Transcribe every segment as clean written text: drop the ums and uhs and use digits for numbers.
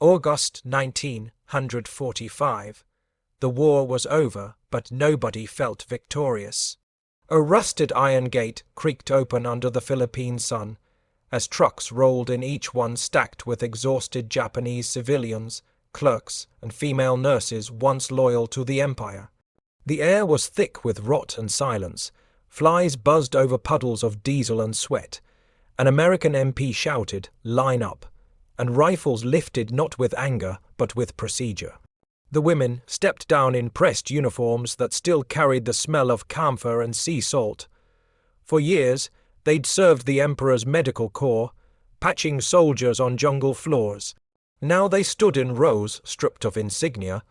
August 1945. The war was over, but nobody felt victorious. A rusted iron gate creaked open under the Philippine sun, as trucks rolled in, each one stacked with exhausted Japanese civilians, clerks, and female nurses once loyal to the empire. The air was thick with rot and silence. Flies buzzed over puddles of diesel and sweat. An American MP shouted, "Line up," and rifles lifted not with anger, but with procedure. The women stepped down in pressed uniforms that still carried the smell of camphor and sea salt. For years, they'd served the Emperor's medical corps, patching soldiers on jungle floors. Now they stood in rows, stripped of insignia,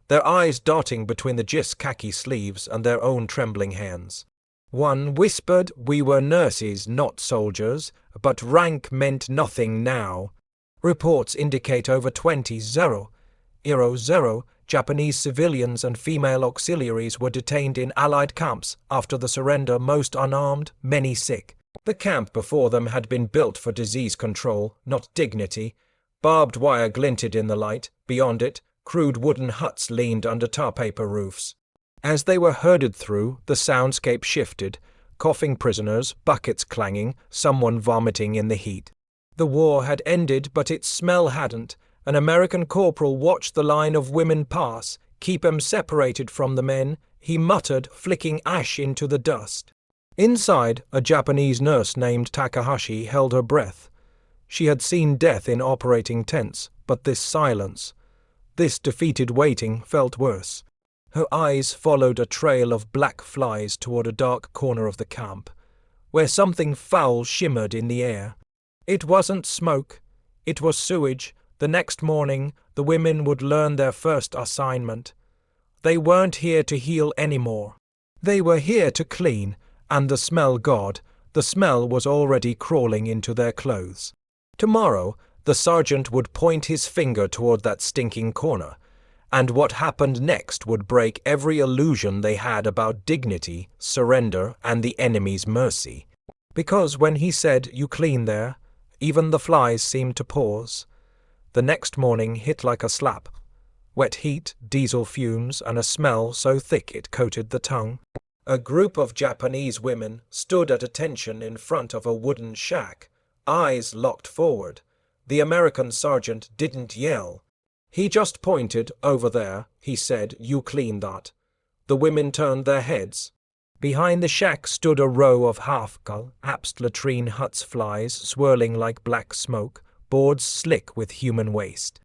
their eyes darting between the GIS khaki sleeves and their own trembling hands. One whispered, "We were nurses, not soldiers, but rank meant nothing now." Reports indicate over 20,000 Japanese civilians and female auxiliaries were detained in Allied camps after the surrender, most unarmed, many sick. The camp before them had been built for disease control, not dignity. Barbed wire glinted in the light. Beyond it, crude wooden huts leaned under tar paper roofs. As they were herded through, the soundscape shifted, coughing prisoners, buckets clanging, someone vomiting in the heat. The war had ended, but its smell hadn't. An American corporal watched the line of women pass, keep 'em separated from the men, he muttered, flicking ash into the dust. Inside, a Japanese nurse named Takahashi held her breath. She had seen death in operating tents, but this silence, this defeated waiting, felt worse. Her eyes followed a trail of black flies toward a dark corner of the camp, where something foul shimmered in the air. It wasn't smoke, it was sewage. The next morning, the women would learn their first assignment. They weren't here to heal anymore. They were here to clean, and the smell was already crawling into their clothes. Tomorrow, the sergeant would point his finger toward that stinking corner, and what happened next would break every illusion they had about dignity, surrender, and the enemy's mercy. Because when he said, "You clean there," even the flies seemed to pause. The next morning hit like a slap. Wet heat, diesel fumes, and a smell so thick it coated the tongue. A group of Japanese women stood at attention in front of a wooden shack, eyes locked forward. The American sergeant didn't yell. He just pointed, "Over there," he said, "You clean that." The women turned their heads. Behind the shack stood a row of half-gull, apst latrine huts, flies swirling like black smoke, boards slick with human waste.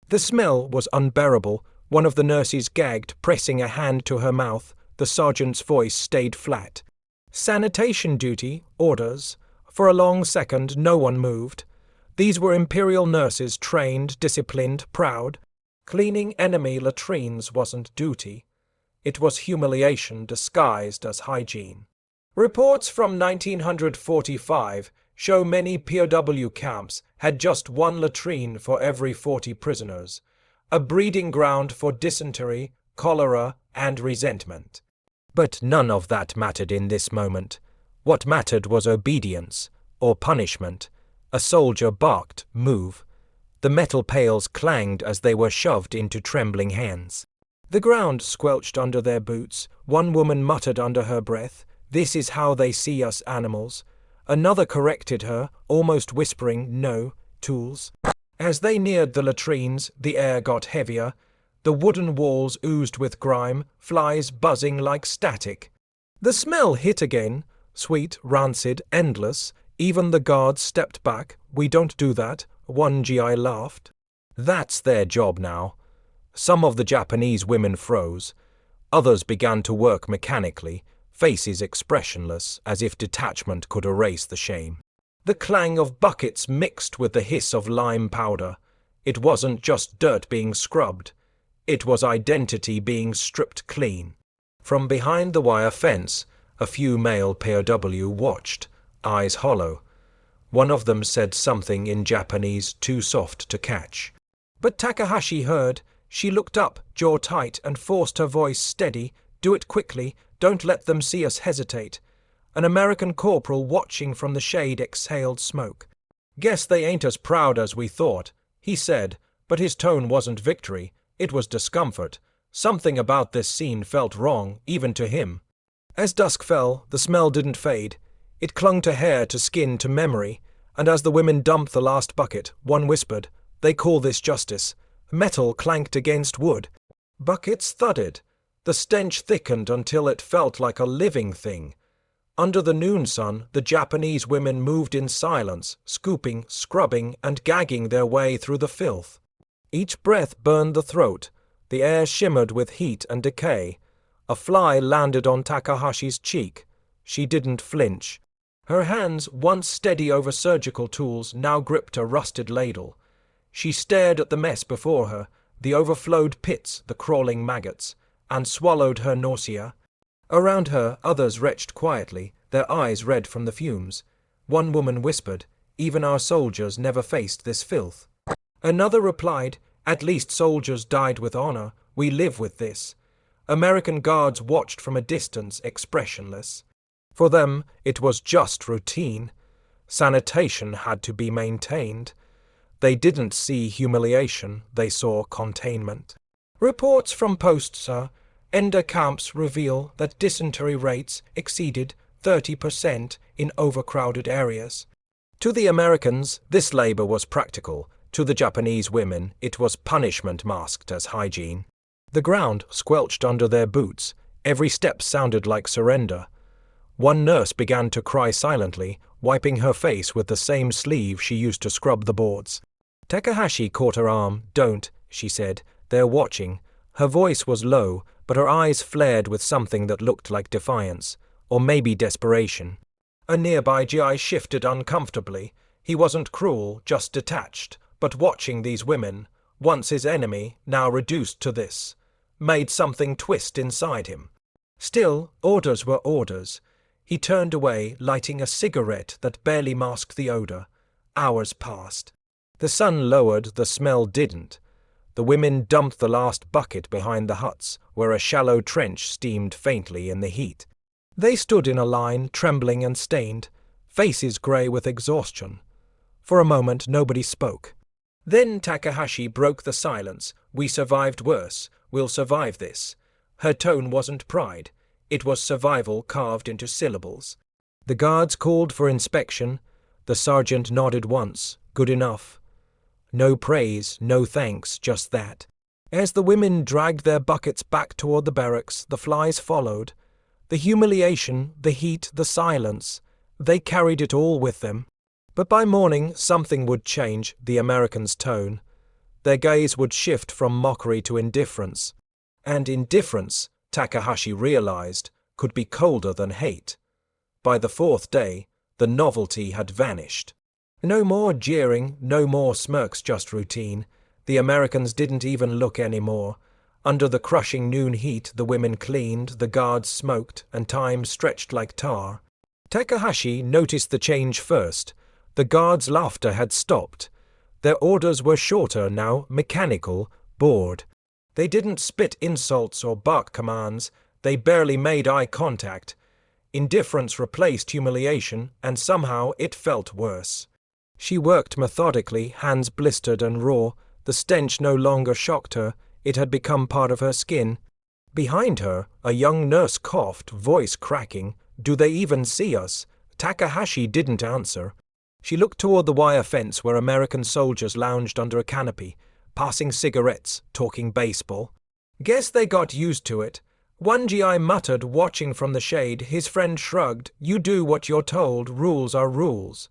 The smell was unbearable. One of the nurses gagged, pressing a hand to her mouth. The sergeant's voice stayed flat. "Sanitation duty, orders." For a long second, no one moved. These were imperial nurses, trained, disciplined, proud. Cleaning enemy latrines wasn't duty. It was humiliation disguised as hygiene. Reports from 1945 show many POW camps had just one latrine for every 40 prisoners, a breeding ground for dysentery, cholera, and resentment. But none of that mattered in this moment. What mattered was obedience, or punishment. A soldier barked, "Move." The metal pails clanged as they were shoved into trembling hands. The ground squelched under their boots. One woman muttered under her breath, "This is how they see us animals." Another corrected her, almost whispering, "No, tools." As they neared the latrines, the air got heavier. The wooden walls oozed with grime, flies buzzing like static. The smell hit again, sweet, rancid, endless. Even the guards stepped back. "We don't do that," one GI laughed. That's their job now. Some of the Japanese women froze. Others began to work mechanically, faces expressionless, as if detachment could erase the shame. The clang of buckets mixed with the hiss of lime powder. It wasn't just dirt being scrubbed. It was identity being stripped clean. From behind the wire fence, a few male POW watched, eyes hollow. One of them said something in Japanese too soft to catch. But Takahashi heard. She looked up, jaw tight, and forced her voice steady. "Do it quickly. Don't let them see us hesitate." An American corporal watching from the shade exhaled smoke. "Guess they ain't as proud as we thought," he said, But his tone wasn't victory, it was discomfort. Something about this scene felt wrong, even to him. As dusk fell, the smell didn't fade. It clung to hair, to skin, to memory, and as the women dumped the last bucket, one whispered, "They call this justice." Metal clanked against wood. Buckets thudded. The stench thickened until it felt like a living thing. Under the noon sun, the Japanese women moved in silence, scooping, scrubbing, and gagging their way through the filth. Each breath burned the throat. The air shimmered with heat and decay. A fly landed on Takahashi's cheek. She didn't flinch. Her hands, once steady over surgical tools, now gripped a rusted ladle. She stared at the mess before her, the overflowed pits, the crawling maggots, and swallowed her nausea. Around her, others retched quietly, their eyes red from the fumes. One woman whispered, "Even our soldiers never faced this filth." Another replied, "At least soldiers died with honor. We live with this." American guards watched from a distance, expressionless. For them, it was just routine. Sanitation had to be maintained. They didn't see humiliation, they saw containment. Reports from posts, Ender camps reveal that dysentery rates exceeded 30% in overcrowded areas. To the Americans, this labor was practical. To the Japanese women, it was punishment masked as hygiene. The ground squelched under their boots. Every step sounded like surrender. One nurse began to cry silently, wiping her face with the same sleeve she used to scrub the boards. Takahashi caught her arm. "Don't," she said. "They're watching." Her voice was low, but her eyes flared with something that looked like defiance, or maybe desperation. A nearby GI shifted uncomfortably. He wasn't cruel, just detached, but watching these women, once his enemy, now reduced to this, made something twist inside him. Still, orders were orders. He turned away, lighting a cigarette that barely masked the odor. Hours passed. The sun lowered, the smell didn't. The women dumped the last bucket behind the huts, where a shallow trench steamed faintly in the heat. They stood in a line, trembling and stained, faces grey with exhaustion. For a moment nobody spoke. Then Takahashi broke the silence. "We survived worse. We'll survive this." Her tone wasn't pride. It was survival carved into syllables. The guards called for inspection. The sergeant nodded once. Good enough. No praise, no thanks, just that. As the women dragged their buckets back toward the barracks, the flies followed. The humiliation, the heat, the silence. They carried it all with them. But by morning, something would change, the Americans' tone. Their gaze would shift from mockery to indifference. And indifference, Takahashi realized, could be colder than hate. By the fourth day, the novelty had vanished. No more jeering, no more smirks, just routine. The Americans didn't even look anymore. Under the crushing noon heat, the women cleaned, the guards smoked, and time stretched like tar. Takahashi noticed the change first. The guards' laughter had stopped. Their orders were shorter now, mechanical, bored. They didn't spit insults or bark commands. They barely made eye contact. Indifference replaced humiliation, and somehow it felt worse. She worked methodically, hands blistered and raw. The stench no longer shocked her. It had become part of her skin. Behind her, a young nurse coughed, voice cracking. "Do they even see us?" Takahashi didn't answer. She looked toward the wire fence where American soldiers lounged under a canopy, passing cigarettes, talking baseball. "Guess they got used to it." One GI muttered, watching from the shade. His friend shrugged. "You do what you're told. Rules are rules."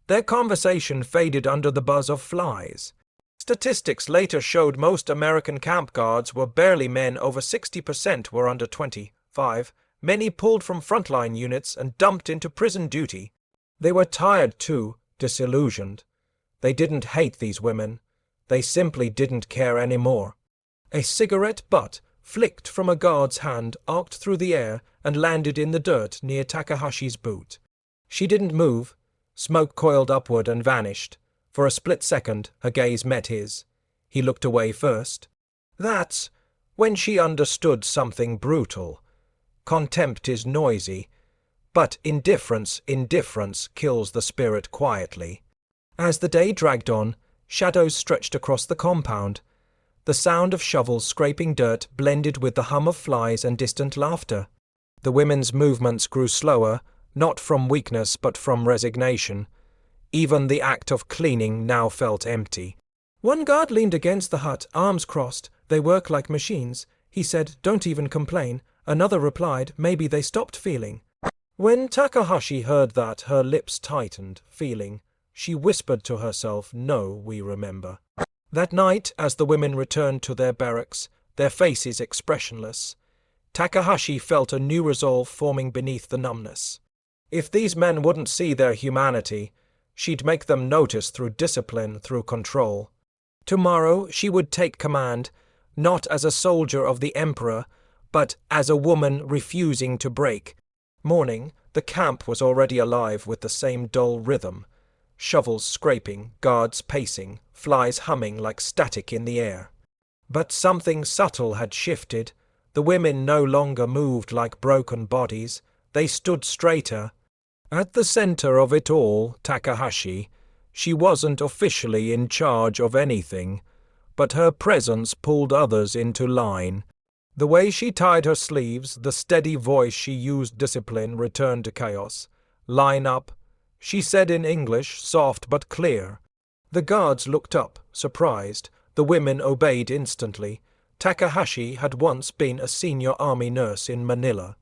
Their conversation faded under the buzz of flies. Statistics later showed most American camp guards were barely men. Over 60% were under 25. Many pulled from frontline units and dumped into prison duty. They were tired too, disillusioned. They didn't hate these women. They simply didn't care anymore. A cigarette butt, flicked from a guard's hand, arced through the air and landed in the dirt near Takahashi's boot. She didn't move. Smoke coiled upward and vanished. For a split second, her gaze met his. He looked away first. That's when she understood something brutal. Contempt is noisy, but indifference kills the spirit quietly. As the day dragged on, Shadows stretched across the compound. The sound of shovels scraping dirt blended with the hum of flies and distant laughter. The women's movements grew slower, not from weakness but from resignation. Even the act of cleaning now felt empty. One guard leaned against the hut, arms crossed. They work like machines. He said, "Don't even complain." Another replied, "Maybe they stopped feeling." When Takahashi heard that, her lips tightened, feeling. She whispered to herself, "No, we remember." That night, as the women returned to their barracks, their faces expressionless, Takahashi felt a new resolve forming beneath the numbness. If these men wouldn't see their humanity, she'd make them notice through discipline, through control. Tomorrow she would take command, not as a soldier of the Emperor, but as a woman refusing to break. Morning, the camp was already alive with the same dull rhythm. Shovels scraping, guards pacing, flies humming like static in the air. But something subtle had shifted. The women no longer moved like broken bodies. They stood straighter. At the center of it all, Takahashi. She wasn't officially in charge of anything, but her presence pulled others into line. The way she tied her sleeves, the steady voice she used discipline returned to chaos. "Line up," she said in English, soft but clear. The guards looked up, surprised. The women obeyed instantly. Takahashi had once been a senior army nurse in Manila.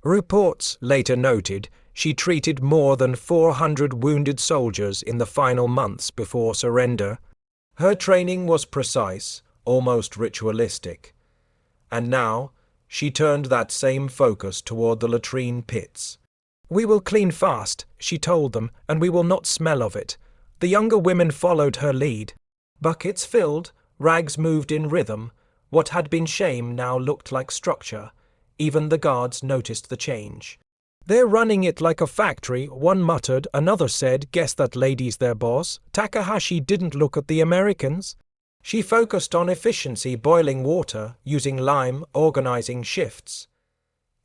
Reports later noted she treated more than 400 wounded soldiers in the final months before surrender. Her training was precise, almost ritualistic. And now, she turned that same focus toward the latrine pits. "We will clean fast," she told them, "and we will not smell of it." The younger women followed her lead. Buckets filled, rags moved in rhythm. What had been shame now looked like structure. Even the guards noticed the change. "They're running it like a factory," one muttered. Another said, "Guess that lady's their boss." Takahashi didn't look at the Americans. She focused on efficiency, boiling water, using lime, organizing shifts.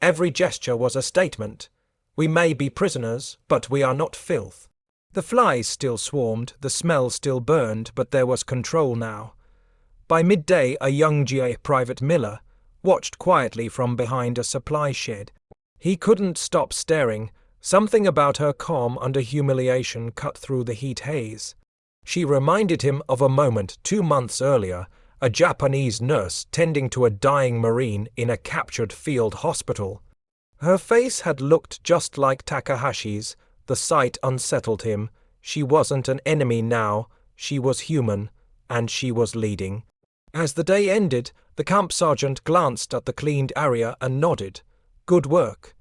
Every gesture was a statement. We may be prisoners, but we are not filth. The flies still swarmed, the smell still burned, but there was control now. By midday, a young GI Private Miller watched quietly from behind a supply shed. He couldn't stop staring. Something about her calm under humiliation cut through the heat haze. She reminded him of a moment 2 months earlier, a Japanese nurse tending to a dying Marine in a captured field hospital. Her face had looked just like Takahashi's. The sight unsettled him. She wasn't an enemy now. She was human, and she was leading. As the day ended, the camp sergeant glanced at the cleaned area and nodded. "Good work,"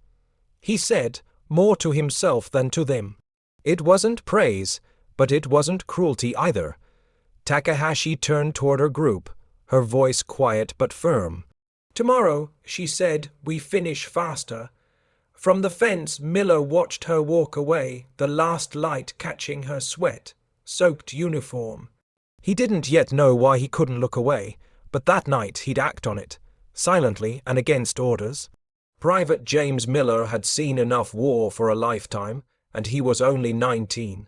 he said, more to himself than to them. It wasn't praise, but it wasn't cruelty either. Takahashi turned toward her group, her voice quiet but firm. "Tomorrow," she said, "we finish faster." From the fence, Miller watched her walk away, the last light catching her sweat-soaked uniform. He didn't yet know why he couldn't look away, but that night he'd act on it, silently and against orders. Private James Miller had seen enough war for a lifetime, and he was only 19.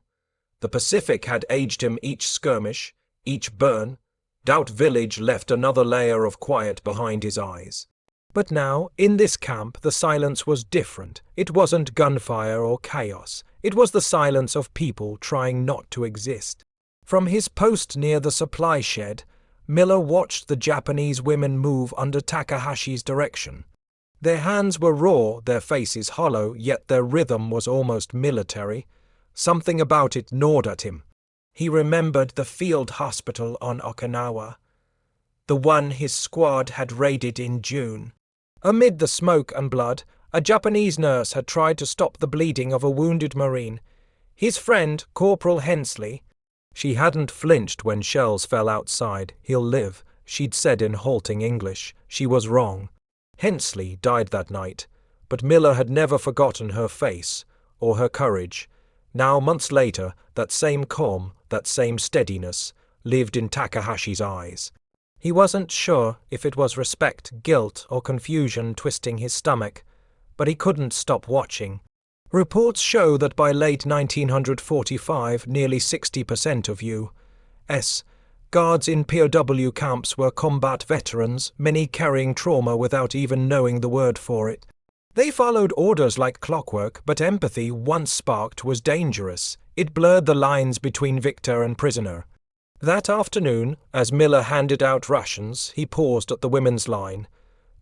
The Pacific had aged him each skirmish, each burn. Doubt Village left another layer of quiet behind his eyes. But now, in this camp, the silence was different. It wasn't gunfire or chaos. It was the silence of people trying not to exist. From his post near the supply shed, Miller watched the Japanese women move under Takahashi's direction. Their hands were raw, their faces hollow, yet their rhythm was almost military. Something about it gnawed at him. He remembered the field hospital on Okinawa, the one his squad had raided in June. Amid the smoke and blood, a Japanese nurse had tried to stop the bleeding of a wounded Marine. His friend, Corporal Hensley. She hadn't flinched when shells fell outside. "He'll live," she'd said in halting English. She was wrong. Hensley died that night, but Miller had never forgotten her face or her courage. Now, months later, that same calm, that same steadiness, lived in Takahashi's eyes. He wasn't sure if it was respect, guilt, or confusion twisting his stomach, but he couldn't stop watching. Reports show that by late 1945, nearly 60% of Guards in POW camps were combat veterans, many carrying trauma without even knowing the word for it. They followed orders like clockwork, but empathy, once sparked, was dangerous. It blurred the lines between victor and prisoner. That afternoon, as Miller handed out rations, he paused at the women's line.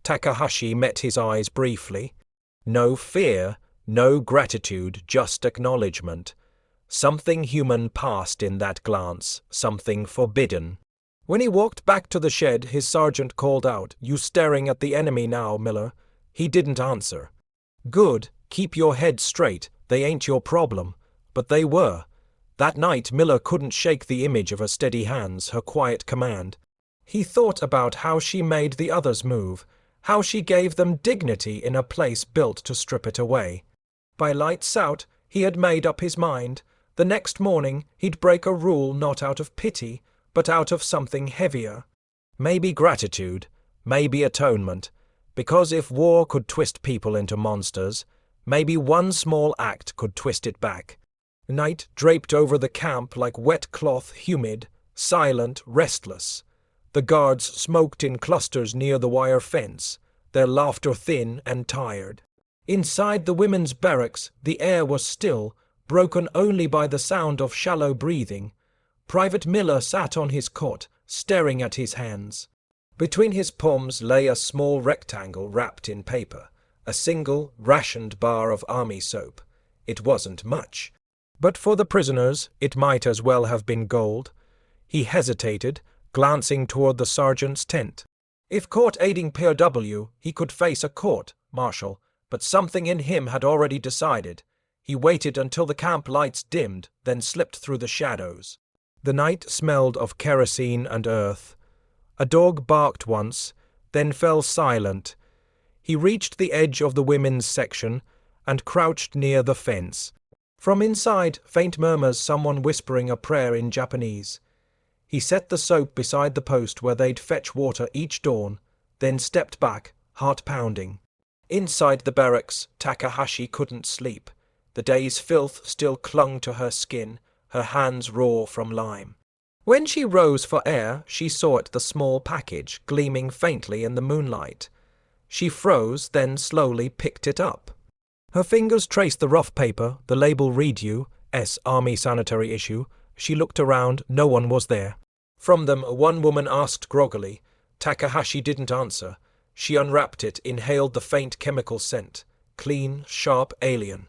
Takahashi met his eyes briefly. No fear, no gratitude, just acknowledgement. Something human passed in that glance, something forbidden. When he walked back to the shed, his sergeant called out, "You staring at the enemy now, Miller?" He didn't answer. "Good, keep your head straight, they ain't your problem." But they were. That night Miller couldn't shake the image of her steady hands, her quiet command. He thought about how she made the others move, how she gave them dignity in a place built to strip it away. By lights out, he had made up his mind. The next morning, he'd break a rule not out of pity, but out of something heavier. Maybe gratitude, maybe atonement, because if war could twist people into monsters, maybe one small act could twist it back. Night draped over the camp like wet cloth, humid, silent, restless. The guards smoked in clusters near the wire fence, their laughter thin and tired. Inside the women's barracks, the air was still, broken only by the sound of shallow breathing. Private Miller sat on his cot, staring at his hands. Between his palms lay a small rectangle wrapped in paper, a single, rationed bar of army soap. It wasn't much. But for the prisoners, it might as well have been gold. He hesitated, glancing toward the sergeant's tent. If caught aiding POW, he could face a court-martial, but something in him had already decided. He waited until the camp lights dimmed, then slipped through the shadows. The night smelled of kerosene and earth. A dog barked once, then fell silent. He reached the edge of the women's section and crouched near the fence. From inside, faint murmurs, someone whispering a prayer in Japanese. He set the soap beside the post where they'd fetch water each dawn, then stepped back, heart pounding. Inside the barracks, Takahashi couldn't sleep. The day's filth still clung to her skin, her hands raw from lime. When she rose for air, she saw it, the small package, gleaming faintly in the moonlight. She froze, then slowly picked it up. Her fingers traced the rough paper, the label "Read You," Army Sanitary Issue. She looked around, no one was there. From them, one woman asked groggily. Takahashi didn't answer. She unwrapped it, inhaled the faint chemical scent. Clean, sharp, alien.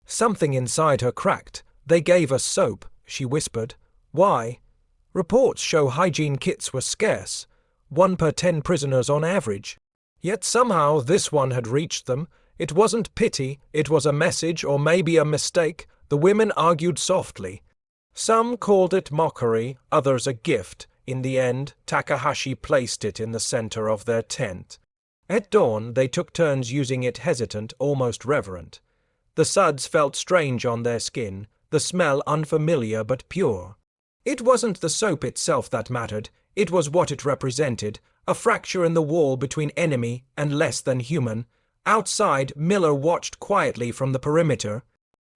Something inside her cracked. "They gave us soap," she whispered. "Why?" "Reports show hygiene kits were scarce. 1 per 10 prisoners on average. Yet somehow this one had reached them. It wasn't pity, it was a message or maybe a mistake. The women argued softly. Some called it mockery, others a gift. In the end, Takahashi placed it in the center of their tent. At dawn, they took turns using it, hesitant, almost reverent. The suds felt strange on their skin, the smell unfamiliar but pure. It wasn't the soap itself that mattered, it was what it represented, a fracture in the wall between enemy and less than human. Outside, Miller watched quietly from the perimeter.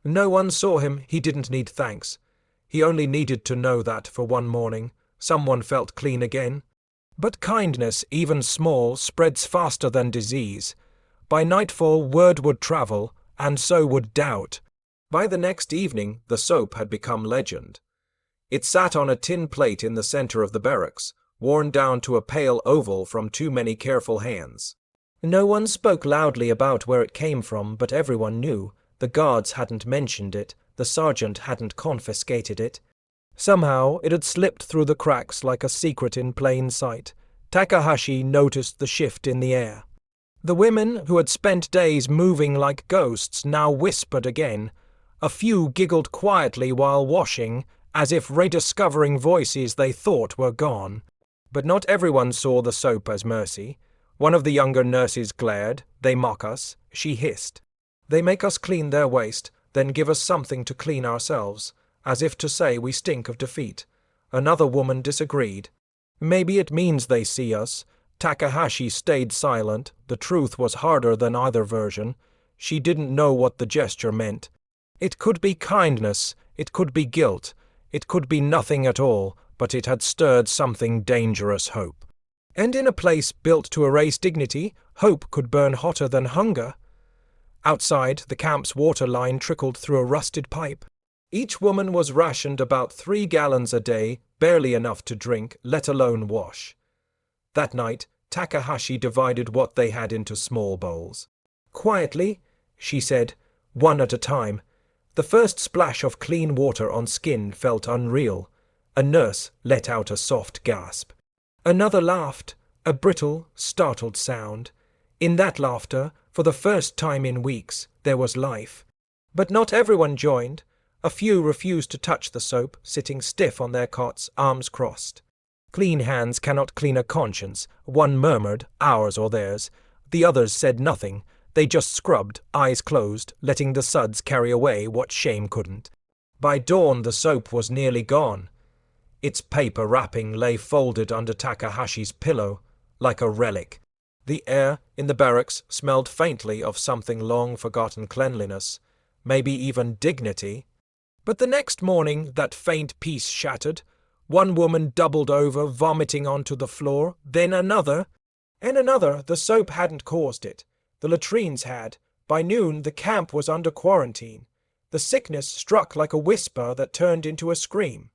No one saw him, he didn't need thanks. He only needed to know that for one morning, someone felt clean again. But kindness, even small, spreads faster than disease. By nightfall, word would travel, and so would doubt. By the next evening, the soap had become legend. It sat on a tin plate in the center of the barracks, worn down to a pale oval from too many careful hands. No one spoke loudly about where it came from, but everyone knew. The guards hadn't mentioned it, the sergeant hadn't confiscated it. Somehow it had slipped through the cracks like a secret in plain sight. Takahashi noticed the shift in the air. The women, who had spent days moving like ghosts, now whispered again. A few giggled quietly while washing, as if rediscovering voices they thought were gone. But not everyone saw the soap as mercy. One of the younger nurses glared. "They mock us," she hissed. "They make us clean their waste, then give us something to clean ourselves, as if to say we stink of defeat." Another woman disagreed. "Maybe it means they see us." Takahashi stayed silent. The truth was harder than either version. She didn't know what the gesture meant. It could be kindness, it could be guilt, it could be nothing at all, but it had stirred something dangerous hope. And in a place built to erase dignity, hope could burn hotter than hunger. Outside, the camp's water line trickled through a rusted pipe. Each woman was rationed about 3 gallons a day, barely enough to drink, let alone wash. That night, Takahashi divided what they had into small bowls. Quietly, she said, one at a time. The first splash of clean water on skin felt unreal. A nurse let out a soft gasp. Another laughed, a brittle, startled sound. In that laughter, for the first time in weeks, there was life. But not everyone joined. A few refused to touch the soap, sitting stiff on their cots, arms crossed. Clean hands cannot clean a conscience. One murmured, ours or theirs. The others said nothing. They just scrubbed, eyes closed, letting the suds carry away what shame couldn't. By dawn the soap was nearly gone. Its paper wrapping lay folded under Takahashi's pillow, like a relic. The air in the barracks smelled faintly of something long-forgotten cleanliness, maybe even dignity. But the next morning that faint peace shattered. One woman doubled over, vomiting onto the floor, then another. And another. The soap hadn't caused it. The latrines had. By noon the camp was under quarantine. The sickness struck like a whisper that turned into a scream.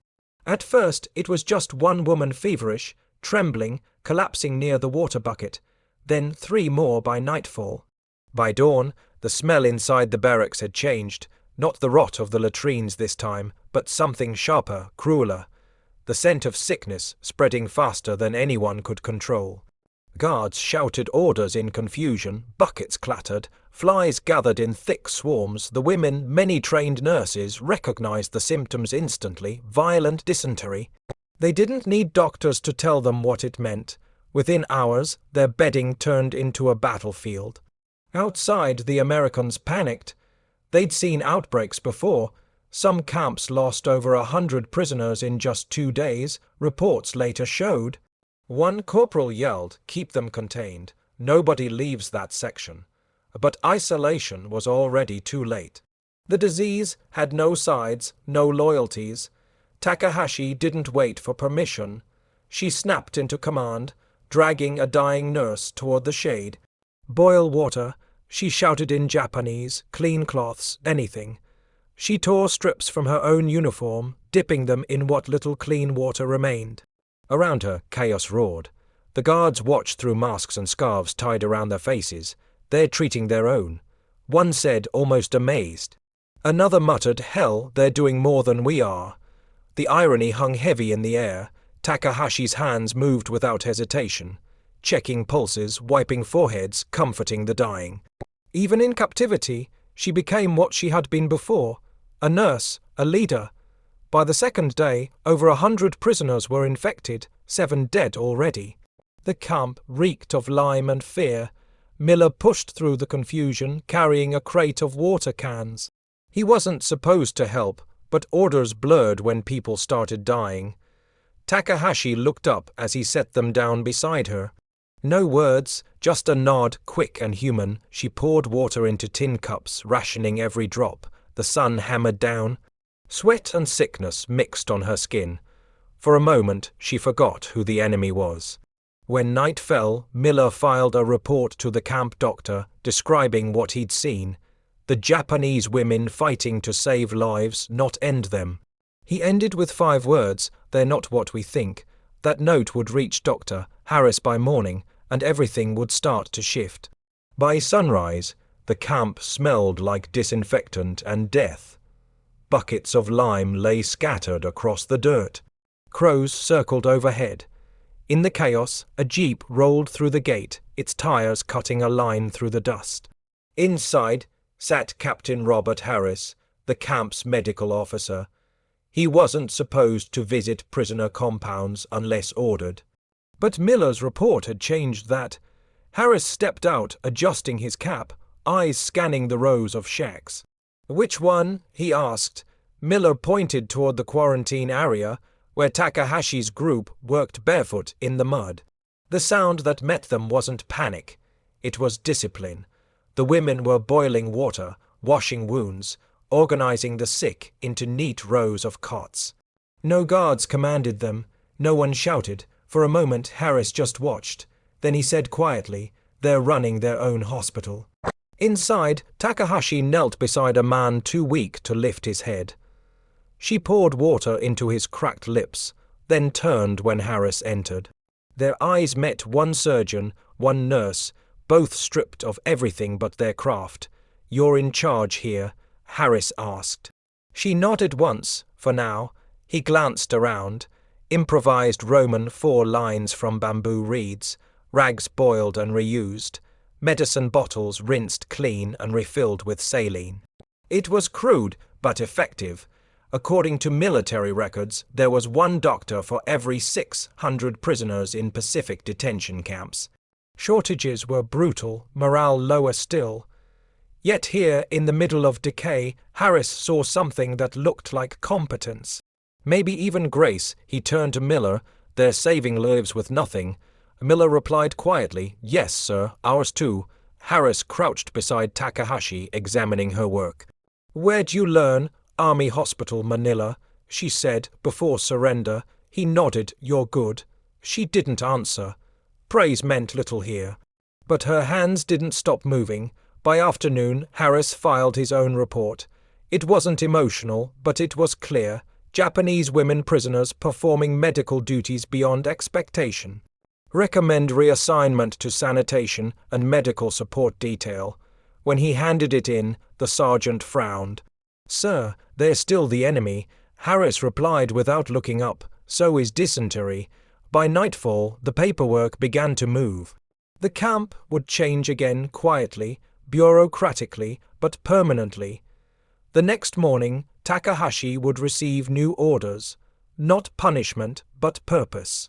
At first it was just one woman feverish, trembling, collapsing near the water bucket. Then 3 more by nightfall. By dawn, the smell inside the barracks had changed. Not the rot of the latrines this time, but something sharper, crueler. The scent of sickness spreading faster than anyone could control. Guards shouted orders in confusion, buckets clattered, flies gathered in thick swarms. The women, many trained nurses, recognized the symptoms instantly, violent dysentery. They didn't need doctors to tell them what it meant. Within hours, their bedding turned into a battlefield. Outside, the Americans panicked. They'd seen outbreaks before. Some camps lost over 100 prisoners in just 2 days, reports later showed. One corporal yelled, "Keep them contained. Nobody leaves that section." But isolation was already too late. The disease had no sides, no loyalties. Takahashi didn't wait for permission. She snapped into command, dragging a dying nurse toward the shade. "Boil water," she shouted in Japanese, "clean cloths, anything." She tore strips from her own uniform, dipping them in what little clean water remained. Around her, chaos roared. The guards watched through masks and scarves tied around their faces. They're treating their own. One said, almost amazed. Another muttered, "Hell, they're doing more than we are." The irony hung heavy in the air. Takahashi's hands moved without hesitation, checking pulses, wiping foreheads, comforting the dying. Even in captivity, she became what she had been before, a nurse, a leader. By the second day, over 100 prisoners were infected, 7 dead already. The camp reeked of lime and fear. Miller pushed through the confusion, carrying a crate of water cans. He wasn't supposed to help, but orders blurred when people started dying. Takahashi looked up as he set them down beside her. No words, just a nod, quick and human. She poured water into tin cups, rationing every drop. The sun hammered down. Sweat and sickness mixed on her skin. For a moment, she forgot who the enemy was. When night fell, Miller filed a report to the camp doctor, describing what he'd seen. The Japanese women fighting to save lives, not end them. He ended with 5 words, "They're not what we think." That note would reach Dr. Harris by morning, and everything would start to shift. By sunrise, the camp smelled like disinfectant and death. Buckets of lime lay scattered across the dirt. Crows circled overhead. In the chaos, a jeep rolled through the gate, its tires cutting a line through the dust. Inside sat Captain Robert Harris, the camp's medical officer. He wasn't supposed to visit prisoner compounds unless ordered. But Miller's report had changed that. Harris stepped out, adjusting his cap, eyes scanning the rows of shacks. "Which one?" he asked. Miller pointed toward the quarantine area, where Takahashi's group worked barefoot in the mud. The sound that met them wasn't panic. It was discipline. The women were boiling water, washing wounds, organizing the sick into neat rows of cots. No guards commanded them. No one shouted. For a moment, Harris just watched. Then he said quietly, "They're running their own hospital." Inside, Takahashi knelt beside a man too weak to lift his head. She poured water into his cracked lips, then turned when Harris entered. Their eyes met, one surgeon, one nurse, both stripped of everything but their craft. "You're in charge here?" Harris asked. She nodded once, for now. He glanced around. Improvised Roman 4 lines from bamboo reeds, rags boiled and reused, medicine bottles rinsed clean and refilled with saline. It was crude, but effective. According to military records, there was 1 doctor for every 600 prisoners in Pacific detention camps. Shortages were brutal, morale lower still. Yet here, in the middle of decay, Harris saw something that looked like competence. Maybe even grace. He turned to Miller. "They're saving lives with nothing." Miller replied quietly, "Yes, sir, ours too." Harris crouched beside Takahashi, examining her work. "Where'd you learn?" "Army Hospital, Manila," she said, before surrender. He nodded, "You're good." She didn't answer. Praise meant little here. But her hands didn't stop moving. By afternoon, Harris filed his own report. It wasn't emotional, but it was clear. Japanese women prisoners performing medical duties beyond expectation. Recommend reassignment to sanitation and medical support detail. When he handed it in, the sergeant frowned. "Sir, they're still the enemy." Harris replied without looking up, "So is dysentery." By nightfall, the paperwork began to move. The camp would change again quietly, bureaucratically, but permanently. The next morning, Takahashi would receive new orders. Not punishment, but purpose.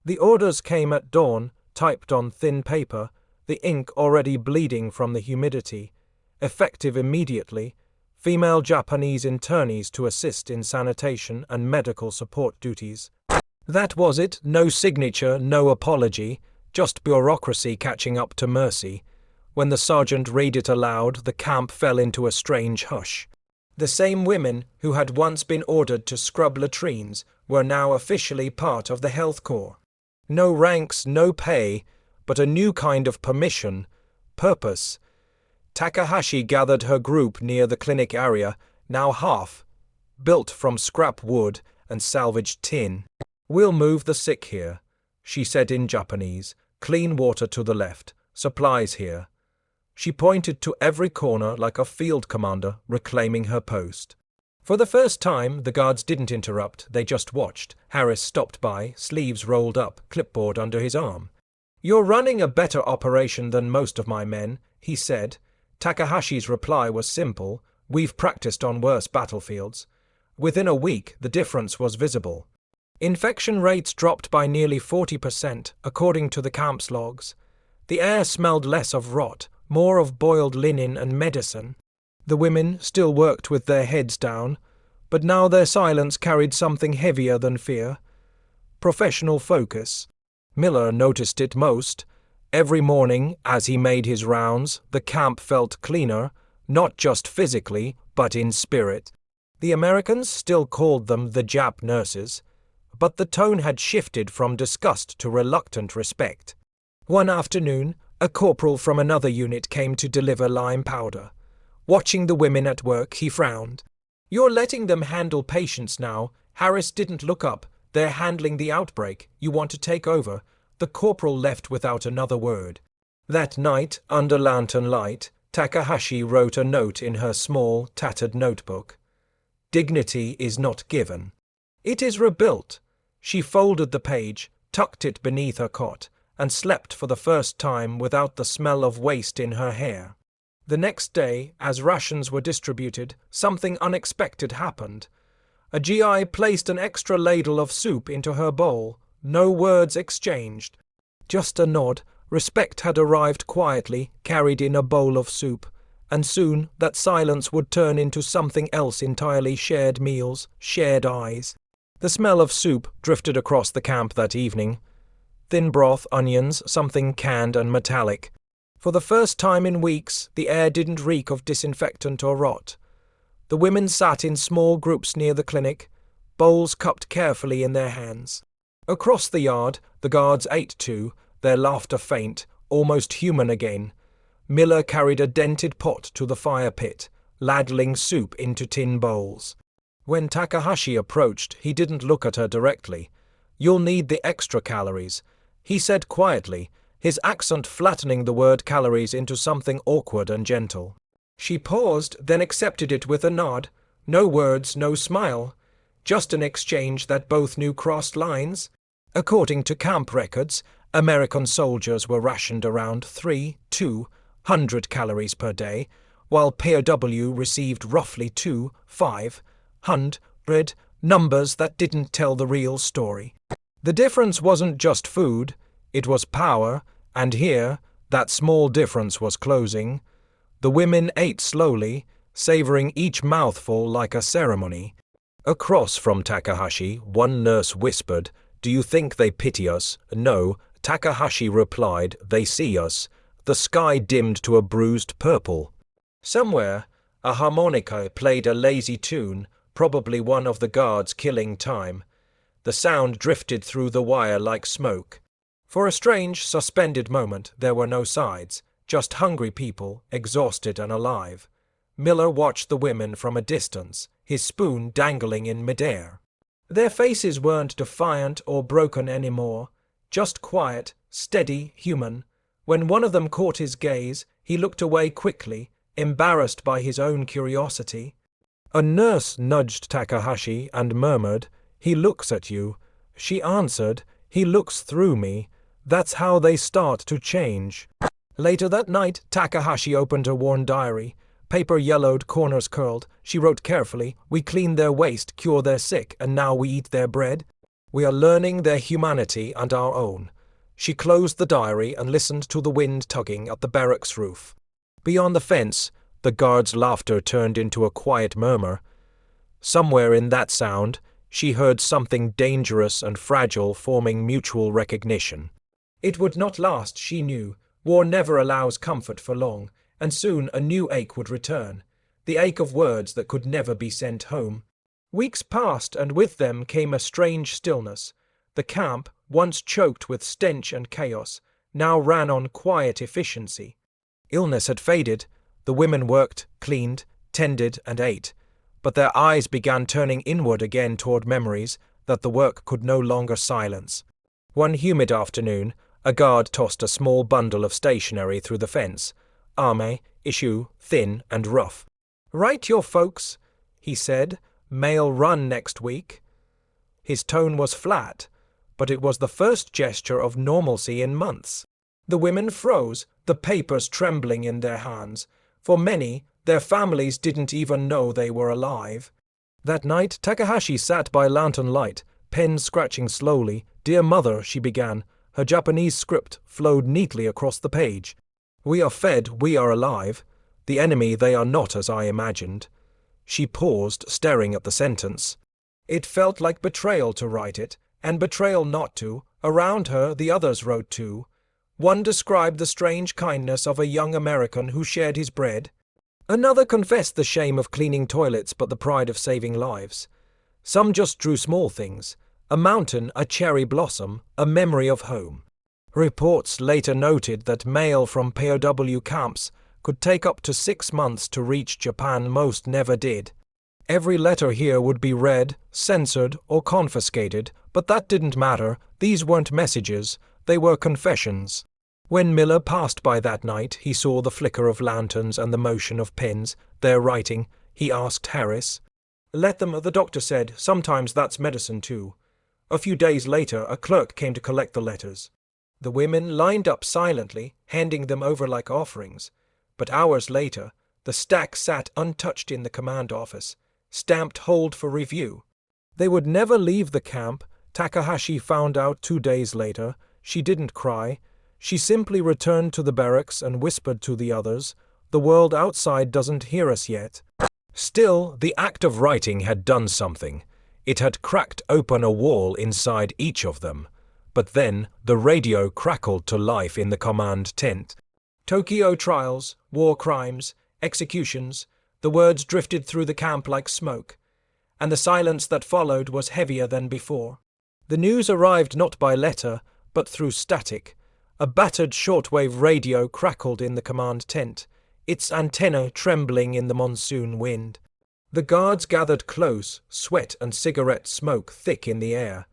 The orders came at dawn, typed on thin paper, the ink already bleeding from the humidity. Effective immediately. Female Japanese internees to assist in sanitation and medical support duties. That was it. No signature, no apology, just bureaucracy catching up to mercy. When the sergeant read it aloud, the camp fell into a strange hush. The same women who had once been ordered to scrub latrines were now officially part of the health corps. No ranks, no pay, but a new kind of permission, purpose. Takahashi gathered her group near the clinic area, now half, built from scrap wood and salvaged tin. "We'll move the sick here," she said in Japanese. "Clean water to the left, supplies here." She pointed to every corner like a field commander reclaiming her post. For the first time, the guards didn't interrupt, they just watched. Harris stopped by, sleeves rolled up, clipboard under his arm. "You're running a better operation than most of my men," he said. Takahashi's reply was simple, "We've practiced on worse battlefields." Within a week, the difference was visible. Infection rates dropped by nearly 40%, according to the camp's logs. The air smelled less of rot, more of boiled linen and medicine. The women still worked with their heads down, but now their silence carried something heavier than fear. Professional focus. Miller noticed it most. Every morning, as he made his rounds, the camp felt cleaner, not just physically, but in spirit. The Americans still called them the Jap nurses, but the tone had shifted from disgust to reluctant respect. One afternoon, a corporal from another unit came to deliver lime powder. Watching the women at work, he frowned. "You're letting them handle patients now." Harris didn't look up. "They're handling the outbreak. You want to take over." The corporal left without another word. That night, under lantern light, Takahashi wrote a note in her small, tattered notebook. "Dignity is not given. It is rebuilt." She folded the page, tucked it beneath her cot, and slept for the first time without the smell of waste in her hair. The next day, as rations were distributed, something unexpected happened. A GI placed an extra ladle of soup into her bowl. No words exchanged. Just a nod. Respect had arrived quietly, carried in a bowl of soup, and soon that silence would turn into something else entirely. Shared meals, shared eyes. The smell of soup drifted across the camp that evening. Thin broth, onions, something canned and metallic. For the first time in weeks, the air didn't reek of disinfectant or rot. The women sat in small groups near the clinic, bowls cupped carefully in their hands. Across the yard, the guards ate too, their laughter faint, almost human again. Miller carried a dented pot to the fire pit, ladling soup into tin bowls. When Takahashi approached, he didn't look at her directly. "You'll need the extra calories," he said quietly, his accent flattening the word calories into something awkward and gentle. She paused, then accepted it with a nod. No words, no smile. Just an exchange that both knew crossed lines. According to camp records, American soldiers were rationed around 200 calories per day, while POW received roughly 500, numbers that didn't tell the real story. The difference wasn't just food, it was power, and here, that small difference was closing. The women ate slowly, savoring each mouthful like a ceremony. Across from Takahashi, one nurse whispered, "Do you think they pity us?" "No," Takahashi replied, "they see us." The sky dimmed to a bruised purple. Somewhere, a harmonica played a lazy tune, probably one of the guards killing time. The sound drifted through the wire like smoke. For a strange, suspended moment, there were no sides, just hungry people, exhausted and alive. Miller watched the women from a distance, his spoon dangling in midair. Their faces weren't defiant or broken anymore, just quiet, steady, human. When one of them caught his gaze, he looked away quickly, embarrassed by his own curiosity. A nurse nudged Takahashi and murmured, "He looks at you." She answered, "He looks through me." That's how they start to change. Later that night, Takahashi opened a worn diary. Paper yellowed, corners curled. She wrote carefully, "We clean their waste, cure their sick, and now we eat their bread. We are learning their humanity and our own." She closed the diary and listened to the wind tugging at the barracks roof. Beyond the fence, the guards' laughter turned into a quiet murmur. Somewhere in that sound, she heard something dangerous and fragile forming mutual recognition. It would not last, she knew. War never allows comfort for long, and soon a new ache would return, the ache of words that could never be sent home. Weeks passed, and with them came a strange stillness. The camp, once choked with stench and chaos, now ran on quiet efficiency. Illness had faded. The women worked, cleaned, tended, and ate, but their eyes began turning inward again toward memories that the work could no longer silence. One humid afternoon, a guard tossed a small bundle of stationery through the fence. Arme, issue, thin and rough. "Write your folks," he said. "Mail run next week." His tone was flat, but it was the first gesture of normalcy in months. The women froze, the papers trembling in their hands. For many, their families didn't even know they were alive. That night, Takahashi sat by lantern light, pen scratching slowly. "Dear Mother," she began. Her Japanese script flowed neatly across the page. "We are fed, we are alive. The enemy, they are not as I imagined." She paused, staring at the sentence. It felt like betrayal to write it, and betrayal not to. Around her, the others wrote too. One described the strange kindness of a young American who shared his bread. Another confessed the shame of cleaning toilets but the pride of saving lives. Some just drew small things. A mountain, a cherry blossom, a memory of home. Reports later noted that mail from POW camps could take up to 6 months to reach Japan. Most never did. Every letter here would be read, censored, or confiscated, but that didn't matter. These weren't messages, they were confessions. When Miller passed by that night, he saw the flicker of lanterns and the motion of pens, their writing. He asked Harris. "Let them," the doctor said. "Sometimes that's medicine too." A few days later, a clerk came to collect the letters. The women lined up silently, handing them over like offerings. But hours later, the stack sat untouched in the command office, stamped "Hold for review." They would never leave the camp, Takahashi found out 2 days later. She didn't cry. She simply returned to the barracks and whispered to the others, "The world outside doesn't hear us yet." Still, the act of writing had done something. It had cracked open a wall inside each of them. But then, the radio crackled to life in the command tent. Tokyo trials, war crimes, executions, the words drifted through the camp like smoke, and the silence that followed was heavier than before. The news arrived not by letter, but through static. A battered shortwave radio crackled in the command tent, its antenna trembling in the monsoon wind. The guards gathered close, sweat and cigarette smoke thick in the air.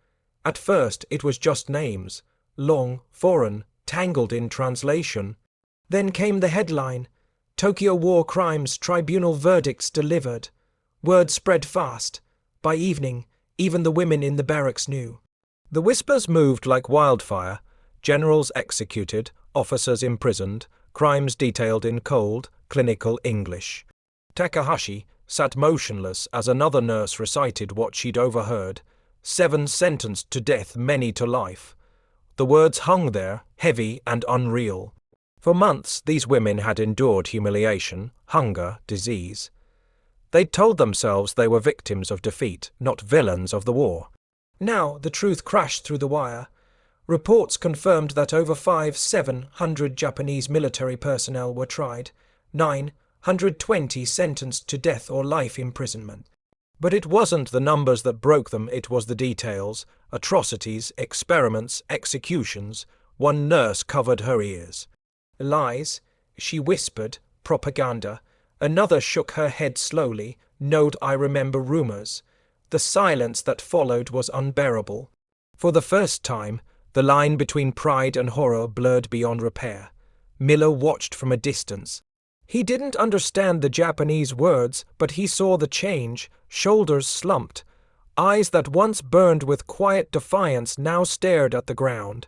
At first it was just names, long, foreign, tangled in translation. Then came the headline, Tokyo War Crimes Tribunal Verdicts Delivered. Word spread fast. By evening, even the women in the barracks knew. The whispers moved like wildfire. Generals executed, officers imprisoned, crimes detailed in cold, clinical English. Takahashi sat motionless as another nurse recited what she'd overheard. 7 sentenced to death, many to life. The words hung there, heavy and unreal. For months these women had endured humiliation, hunger, disease. They'd told themselves they were victims of defeat, not villains of the war. Now the truth crashed through the wire. Reports confirmed that over 700 Japanese military personnel were tried, 920 sentenced to death or life imprisonment. But it wasn't the numbers that broke them, it was the details, atrocities, experiments, executions. One nurse covered her ears. Lies, she whispered, propaganda. Another shook her head slowly, nodded, I remember rumors. The silence that followed was unbearable. For the first time, the line between pride and horror blurred beyond repair. Miller watched from a distance. He didn't understand the Japanese words, but he saw the change, shoulders slumped. Eyes that once burned with quiet defiance now stared at the ground.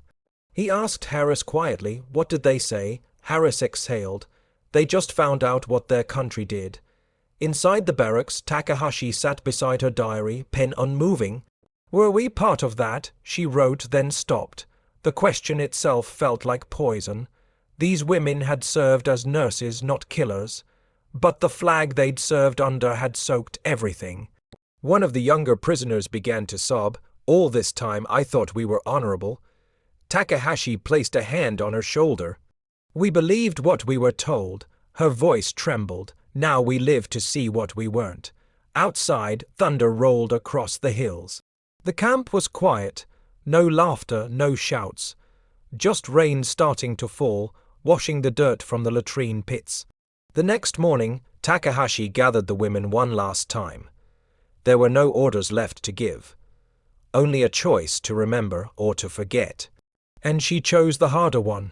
He asked Harris quietly, what did they say? Harris exhaled. They just found out what their country did. Inside the barracks, Takahashi sat beside her diary, pen unmoving. Were we part of that? She wrote, then stopped. The question itself felt like poison. These women had served as nurses, not killers. But the flag they'd served under had soaked everything. One of the younger prisoners began to sob. All this time I thought we were honorable. Takahashi placed a hand on her shoulder. We believed what we were told. Her voice trembled. Now we live to see what we weren't. Outside, thunder rolled across the hills. The camp was quiet. No laughter, no shouts. Just rain starting to fall, washing the dirt from the latrine pits. The next morning, Takahashi gathered the women one last time. There were no orders left to give. Only a choice to remember or to forget. And she chose the harder one.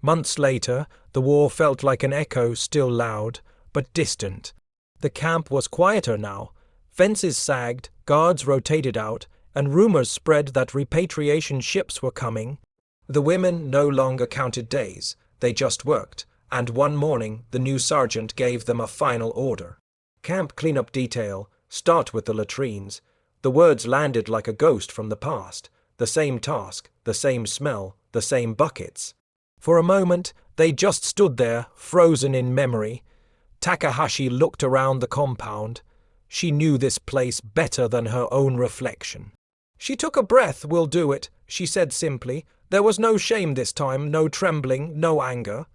Months later, the war felt like an echo, still loud, but distant. The camp was quieter now. Fences sagged, guards rotated out, and rumors spread that repatriation ships were coming. The women no longer counted days, they just worked, and one morning the new sergeant gave them a final order. Camp cleanup detail, start with the latrines. The words landed like a ghost from the past. The same task, the same smell, the same buckets. For a moment, they just stood there, frozen in memory. Takahashi looked around the compound. She knew this place better than her own reflection. She took a breath. We'll do it, she said simply. There was no shame this time, no trembling, no anger.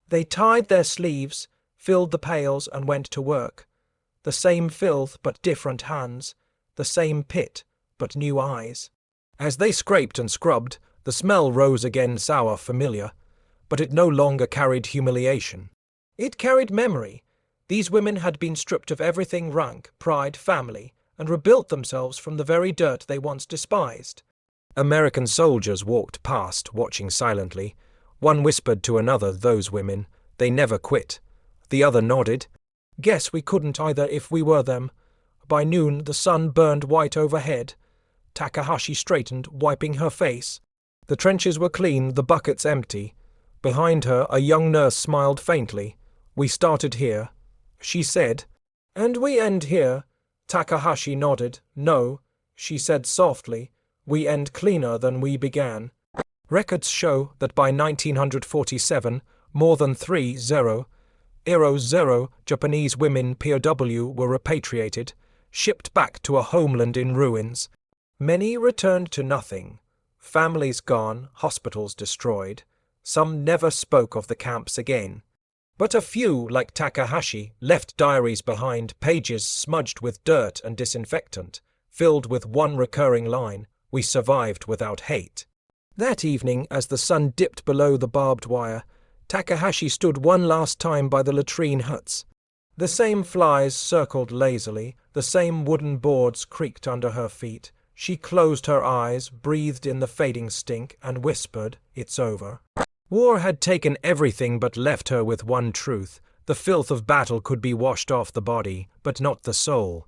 They tied their sleeves, filled the pails, and went to work. The same filth, but different hands. The same pit, but new eyes. As they scraped and scrubbed, the smell rose again, sour, familiar. But it no longer carried humiliation. It carried memory. These women had been stripped of everything, rank, pride, family, and rebuilt themselves from the very dirt they once despised. American soldiers walked past, watching silently. One whispered to another, those women. They never quit. The other nodded. Guess we couldn't either if we were them. By noon, the sun burned white overhead. Takahashi straightened, wiping her face. The trenches were clean, the buckets empty. Behind her, a young nurse smiled faintly. We started here, she said. And we end here. Takahashi nodded. No, she said softly. We end cleaner than we began. Records show that by 1947, more than 30 Japanese women POW were repatriated, shipped back to a homeland in ruins. Many returned to nothing. Families gone, hospitals destroyed. Some never spoke of the camps again. But a few, like Takahashi, left diaries behind, pages smudged with dirt and disinfectant, filled with one recurring line. We survived without hate. That evening, as the sun dipped below the barbed wire, Takahashi stood one last time by the latrine huts. The same flies circled lazily, the same wooden boards creaked under her feet. She closed her eyes, breathed in the fading stink, and whispered, "It's over." War had taken everything but left her with one truth. The filth of battle could be washed off the body, but not the soul.